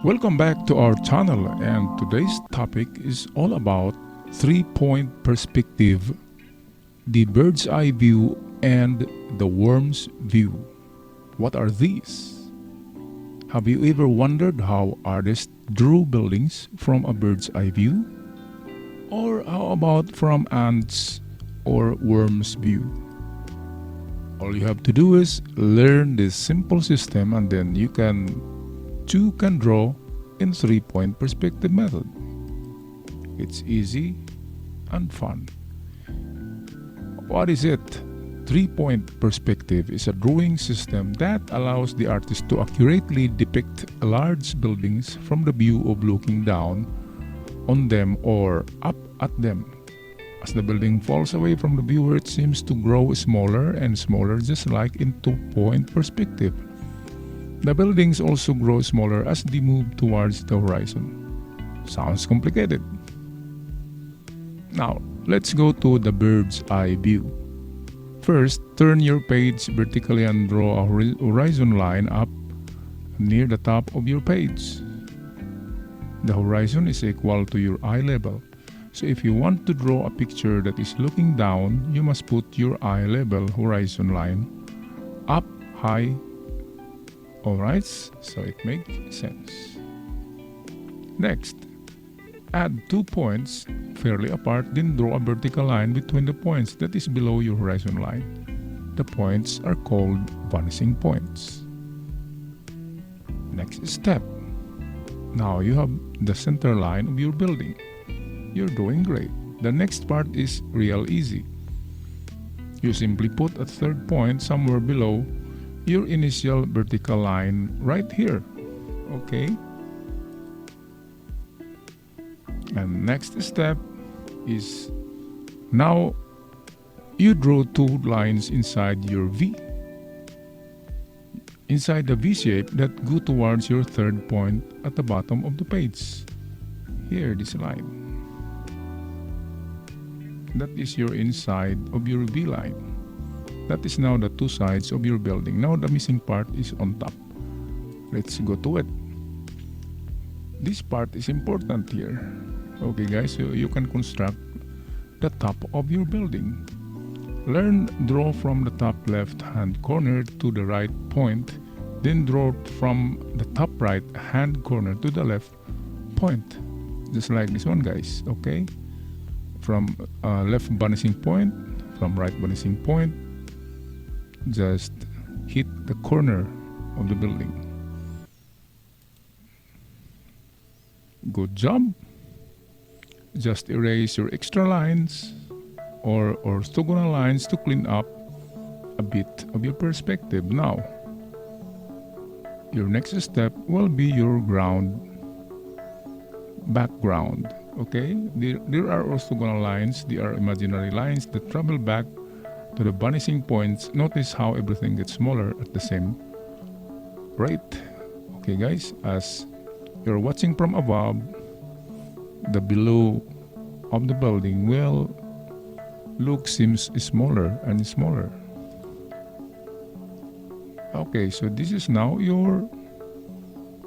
Welcome back to our channel, and today's topic is all about three-point perspective, the bird's eye view and the worm's view. What are these? Have you ever wondered how artists drew buildings from a bird's eye view? Or how about from ants or worm's view? All you have to do is learn this simple system, and then you can draw in three-point perspective method. It's easy and fun. What is it? Three-point perspective is a drawing system that allows the artist to accurately depict large buildings from the view of looking down on them or up at them. As the building falls away from the viewer, it seems to grow smaller and smaller, just like in two-point perspective. The buildings also grow smaller as they move towards the horizon. Sounds complicated. Now, let's go to the bird's eye view. First, turn your page vertically and draw a horizon line up near the top of your page. The horizon is equal to your eye level. So if you want to draw a picture that is looking down, you must put your eye level horizon line up high. Alright, so it makes sense. Next, add 2 points fairly apart, then draw a vertical line between the points that is below your horizon line. The points are called vanishing points. Next step. Now you have the center line of your building. You're doing great. The next part is real easy. You simply put a third point somewhere below your initial vertical line right here. Okay? And next step is, now you draw two lines inside your V. Inside the V shape that go towards your third point at the bottom of the page. Here, this line. That is your inside of your V line. That is now the two sides of your building. Now the missing part is on top. Let's go to it. This part is important here. Okay guys, so you can construct the top of your building. Draw from the top left hand corner to the right point. Then draw from the top right hand corner to the left point. Just like this one guys, okay? From left vanishing point, from right vanishing point, just hit the corner of the building. Good job. Just erase your extra lines or orthogonal lines to clean up a bit of your perspective. Now, your next step will be your background. Okay, there are orthogonal lines. They are imaginary lines that travel back to the vanishing points. Notice how everything gets smaller at the same rate. Okay guys, as you're watching from above, the below of the building will seems smaller and smaller. Okay, so this is now your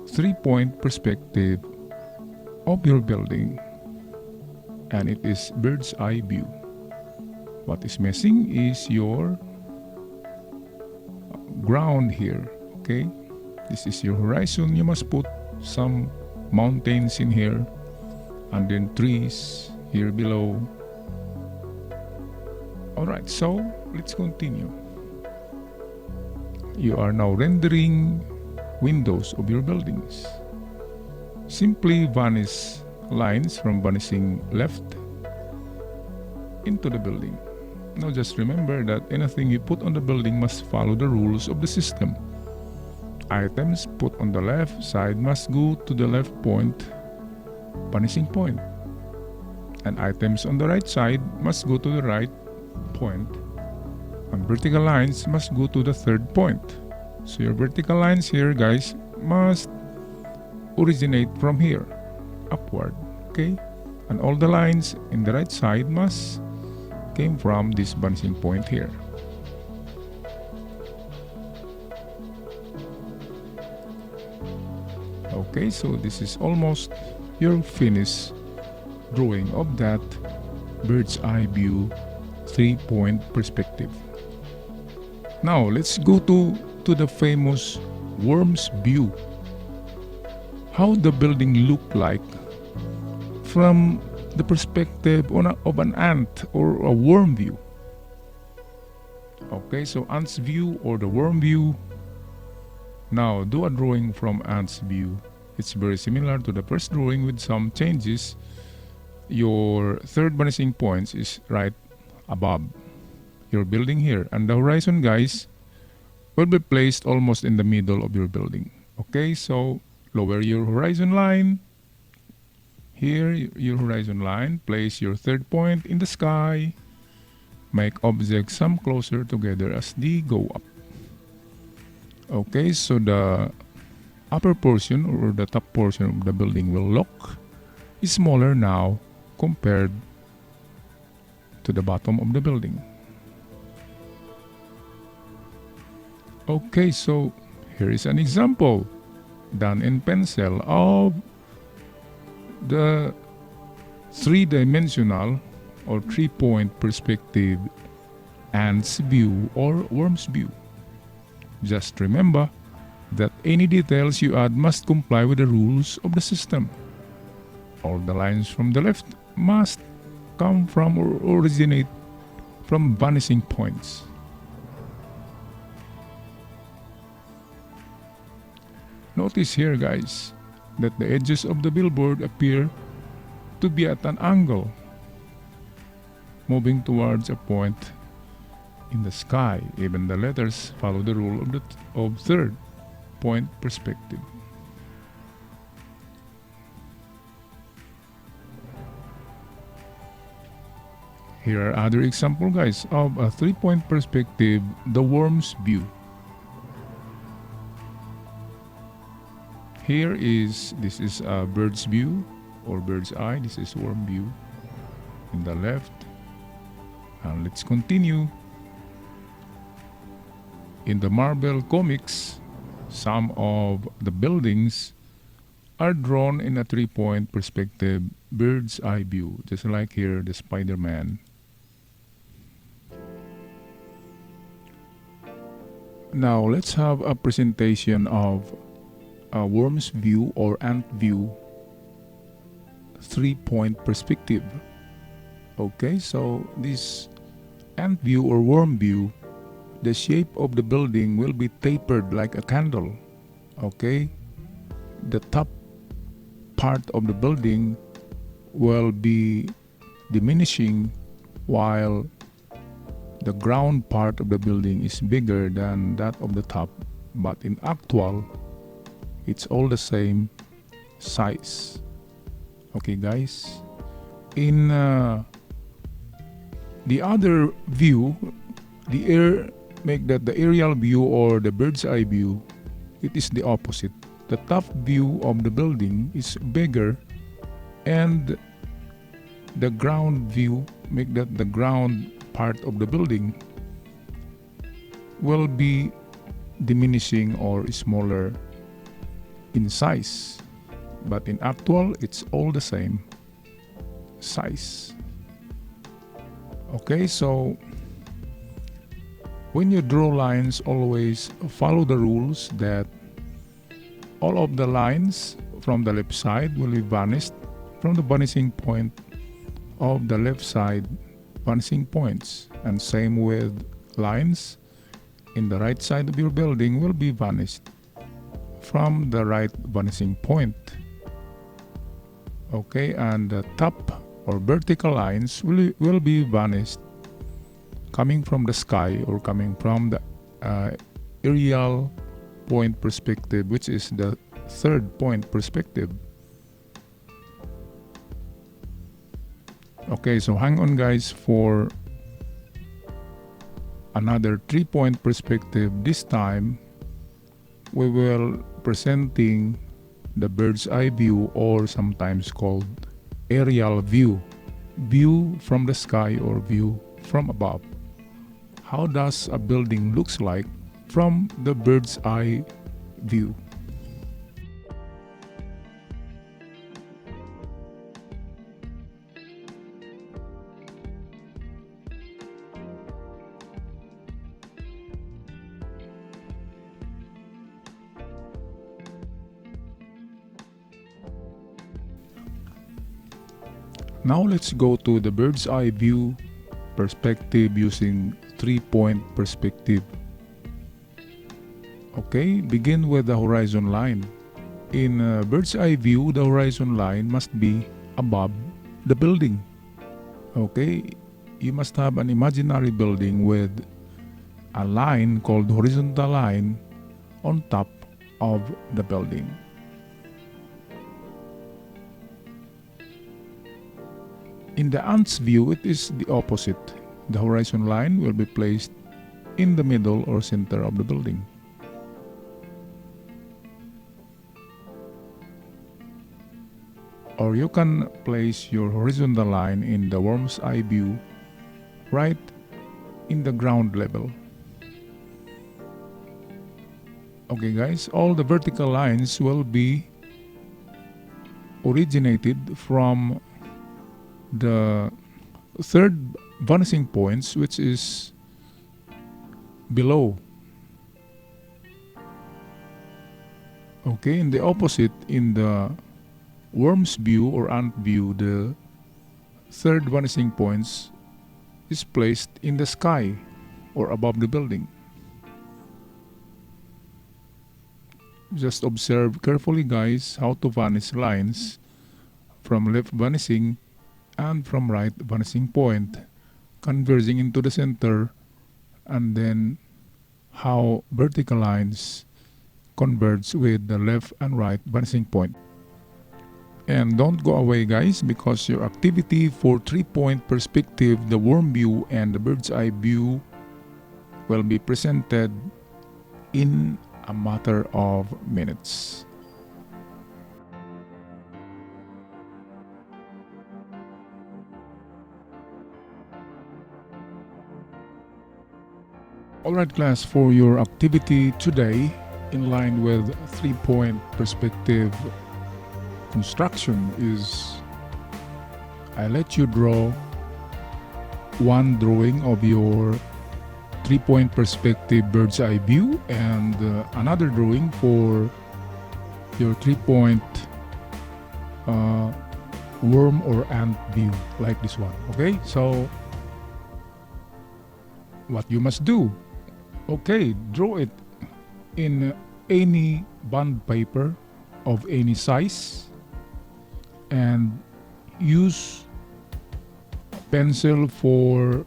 three-point perspective of your building, and it is bird's eye view. What is missing is your ground here. Okay, this is your horizon. You must put some mountains in here and then trees here below. Alright, so let's continue. You are now rendering windows of your buildings. Simply vanish lines from vanishing left into the building. Now just remember that anything you put on the building must follow the rules of the system. Items put on the left side must go to the left point, vanishing point. And items on the right side must go to the right point. And vertical lines must go to the third point. So your vertical lines here guys must originate from here, upward. Okay? And all the lines in the right side must came from this vanishing point here. Okay, so this is almost your finished drawing of that bird's eye view 3-point perspective. Now let's go to the famous worm's view. How the building look like from the perspective of an ant or a worm view. Okay, so ant's view or the worm view. Now do a drawing from ant's view. It's very similar to the first drawing with some changes. Your third vanishing point is right above your building here, and the horizon, guys, will be placed almost in the middle of your building. Okay, so lower your horizon line. Here, your horizon line. Place your third point in the sky. Make objects some closer together as they go up. Okay, so the upper portion or the top portion of the building will look smaller now compared to the bottom of the building. Okay, so here is an example done in pencil of the three-dimensional or 3-point perspective ant's view or worm's view. Just remember that any details you add must comply with the rules of the system. All the lines from the left must come from or originate from vanishing points. Notice here, guys, that the edges of the billboard appear to be at an angle, moving towards a point in the sky. Even the letters follow the rule of third point perspective. Here are other examples, guys, of a 3-point perspective, the worm's view. This is a bird's view or bird's eye. This is worm view in the left. And let's continue. In the Marvel comics, some of the buildings are drawn in a 3-point perspective bird's eye view, just like here the Spider-Man. Now let's have a presentation of a worm's view or ant view 3-point perspective. Okay, so this ant view or worm view, the shape of the building will be tapered like a candle. Okay, the top part of the building will be diminishing while the ground part of the building is bigger than that of the top, but in actual it's all the same size. Okay, guys, in the other view, the aerial view or the bird's eye view, it is the opposite. The top view of the building is bigger, and the ground view make that the ground part of the building will be diminishing or smaller in size, but in actual it's all the same size. Okay, so when you draw lines, always follow the rules that all of the lines from the left side will be vanished from the vanishing point of the left side vanishing points, and same with lines in the right side of your building will be vanished from the right vanishing point. Okay, and the top or vertical lines will be vanished coming from the sky or coming from the aerial point perspective, which is the 3rd point perspective. Okay, so hang on, guys, for another 3-point perspective. This time we will presenting the bird's eye view, or sometimes called aerial view from the sky or view from above. How does a building looks like from the bird's eye view? Now let's go to the bird's eye view perspective using 3-point perspective. Okay, begin with the horizon line. In a bird's eye view, the horizon line must be above the building. Okay, you must have an imaginary building with a line called horizontal line on top of the building. In the ant's view, it is the opposite. The horizon line will be placed in the middle or center of the building. Or you can place your horizontal line in the worm's eye view right in the ground level. Okay guys, all the vertical lines will be originated from the third vanishing points, which is below. Okay, in the opposite, in the worm's view or ant view, the third vanishing points is placed in the sky or above the building. Just observe carefully guys how to vanish lines from left vanishing and from right vanishing point converging into the center, and then how vertical lines converge with the left and right vanishing point. And don't go away guys, because your activity for 3-point perspective, the worm view and the bird's eye view, will be presented in a matter of minutes. Alright class, for your activity today, in line with 3-point perspective construction, is I let you draw one drawing of your 3-point perspective bird's eye view and another drawing for your 3-point worm or ant view, like this one. Okay, so what you must do, okay, draw it in any bond paper of any size and use pencil for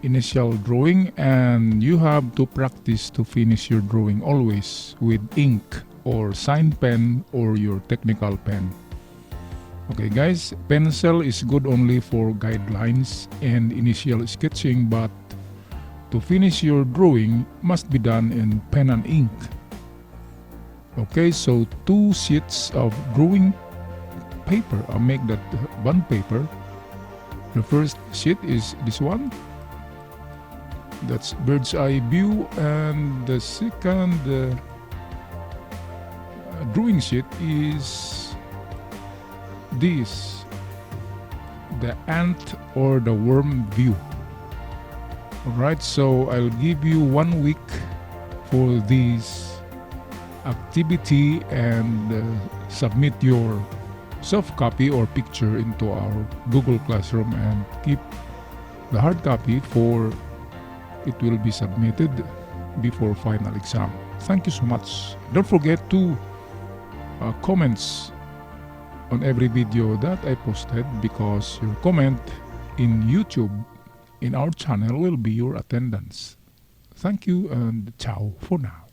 initial drawing, and you have to practice to finish your drawing always with ink or sign pen or your technical pen. Okay guys, pencil is good only for guidelines and initial sketching, but to finish your drawing must be done in pen and ink. Okay, so 2 sheets of drawing paper, I'll make that bond paper. The first sheet is this one, that's bird's eye view, and the second drawing sheet is this, the ant or the worm view. Alright, so I'll give you 1 week for this activity and submit your soft copy or picture into our Google Classroom and keep the hard copy for it will be submitted before final exam. Thank you so much. Don't forget to comments on every video that I posted, because your comment in YouTube in our channel will be your attendance. Thank you and ciao for now.